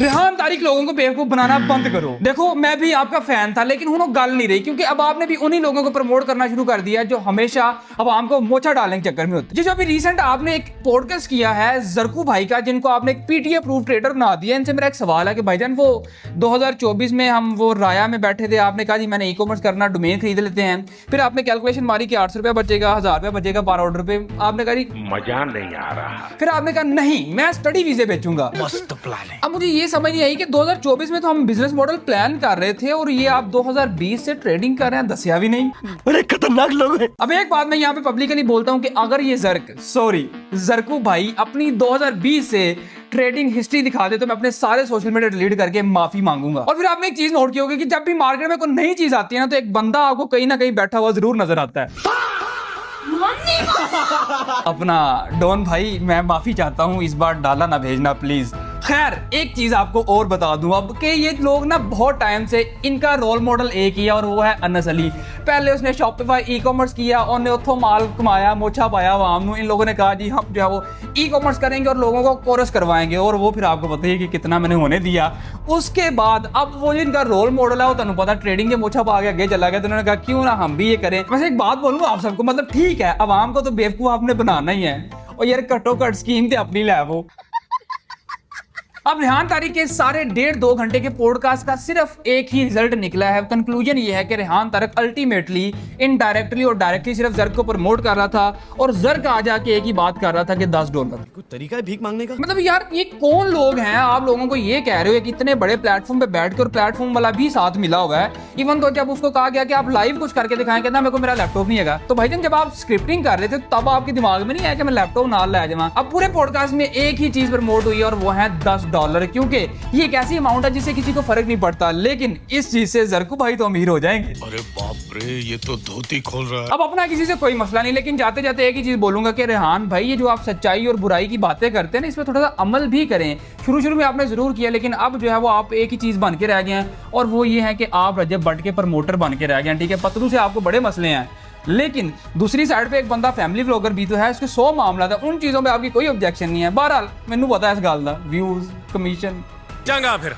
रेहान तारिक लोगों को बेवकूफ बनाना बंद करो। देखो मैं भी आपका फैन था लेकिन उन्होंने गल नहीं रही, क्योंकि अब आपने भी उन्हीं लोगों को प्रमोट करना शुरू कर दिया जो हमेशा अब आपको मोचा डालने के चक्कर में होते हैं। जो अभी रिसेंट आपने एक पॉडकास्ट किया है जरकू भाई का, जिनको आपने एक पीटीए अप्रूव ट्रेडर बना दिया, इनसे मेरा एक सवाल है कि भाईजान वो 2024 में हम वो राया में बैठे थे, आपने कहा जी मैंने ई कॉमर्स करना, डोमेन खरीद लेते हैं, फिर आपने कैलकुलेशन मारी कि 800 रुपया बचेगा, 1000 रुपया बचेगा पर ऑर्डर पे, आपने कहा जी मजा नहीं आ रहा। फिर आपने कहा नहीं मैं स्टडी वीजे बेचूंगा। मस्त प्लान है। अब मुझे ये समझ नहीं आई कि 2024 में तो हम बिजनेस मॉडल प्लान कर रहे थे और ये आप 2020 से ट्रेडिंग कर रहे हैं, दसिया भी नहीं। बड़े खतरनाक लोग हैं। अब एक बात मैं यहाँ पे पब्लिकली बोलता हूँ कि अगर ये जरकू भाई अपनी 2020 से ट्रेडिंग हिस्ट्री दिखा दे तो मैं अपने सारे सोशल मीडिया डिलीट करके माफी मांगूंगा। और फिर आपने एक चीज नोट की होगी कि जब भी मार्केट में कोई नई चीज आती है ना तो एक बंदा आपको कहीं ना कहीं बैठा हुआ जरूर नजर आता है। अपना डॉन भाई मैं माफी चाहता हूँ, इस बार डाला ना भेजना प्लीज। खैर एक चीज आपको और बता दूं अब कि ये लोग ना बहुत टाइम से इनका रोल मॉडल एक ही है और वो है अनस अली। पहले उसने शॉपिफाई ई कॉमर्स किया, उन्हें उतो माल कमाया, मोछा पाया आवाम। इन लोगों ने कहा जी हम जो है वो ई कॉमर्स करेंगे और लोगों को कोर्स करवाएंगे, और वो फिर आपको पता है कि कितना मैंने होने दिया। उसके बाद अब वो जिनका रोल मॉडल है वो तुम पता ट्रेडिंग के मोछा पा के आगे चला गया, तो उन्होंने कहा क्यों ना हम भी ये करें। वैसे एक बात बोलूँ आप सबको, मतलब ठीक है अवाम को तो बेवकूफ आपने बनाना ही है, और यार कटो कट स्कीम थे अपनी लै वो। अब रेहान तारिक के सारे 1.5-2 घंटे के पॉडकास्ट का सिर्फ एक ही रिजल्ट निकला है। कंक्लूजन ये है कि रेहान तारिक अल्टीमेटली इनडायरेक्टली और डायरेक्टली सिर्फ जर्क को प्रमोट कर रहा था, और जर्क आ जाके एक ही बात कर रहा था कि $10। कोई तरीका है भीख मांगने का? मतलब यार ये कौन लोग हैं? आप लोगों को ये कह रहे हो कि इतने बड़े प्लेटफॉर्म पे बैठ के, और प्लेटफॉर्म वाला भी साथ मिला हुआ है। इवन तो जब उसको कहा गया कि आप लाइव कुछ करके दिखाएं, कहता मेरे को मेरा लैपटॉप नहीं है। तो भाईजान जब आप स्क्रिप्टिंग कर रहे थे तब आपके दिमाग में नहीं आया कि मैं लैपटॉप ना ले जाऊं? अब पूरे पॉडकास्ट में एक ही चीज प्रमोट हुई और वो है $10, क्योंकि ये एक ऐसी अमाउंट है जिससे किसी को फर्क नहीं पड़ता, लेकिन इस चीज से जरकू भाई तो अमीर हो जाएंगे। अरे बाप रे, ये तो धोती खोल रहा है। अब अपना किसी से कोई मसला नहीं, लेकिन जाते जाते एक ही चीज बोलूंगा कि रेहान भाई ये जो आप सच्चाई और बुराई की बातें करते हैं ना, इसमें थोड़ा सा अमल भी करें। शुरू में आपने जरूर किया, लेकिन अब जो है वो आप एक ही चीज बन के रह गए हैं, और वो ये है कि आप रजब भट्ट के प्रमोटर बन के रह गए हैं। ठीक है, पतलू से आपको बड़े मसले हैं, लेकिन दूसरी साइड पे एक बंदा फैमिली व्लॉगर भी तो है, उसके 100 मामला था, उन चीजों में आपकी कोई ऑब्जेक्शन नहीं है। बहरहाल मैनू पता है इस गल का, व्यूज कमीशन चंगा फिर।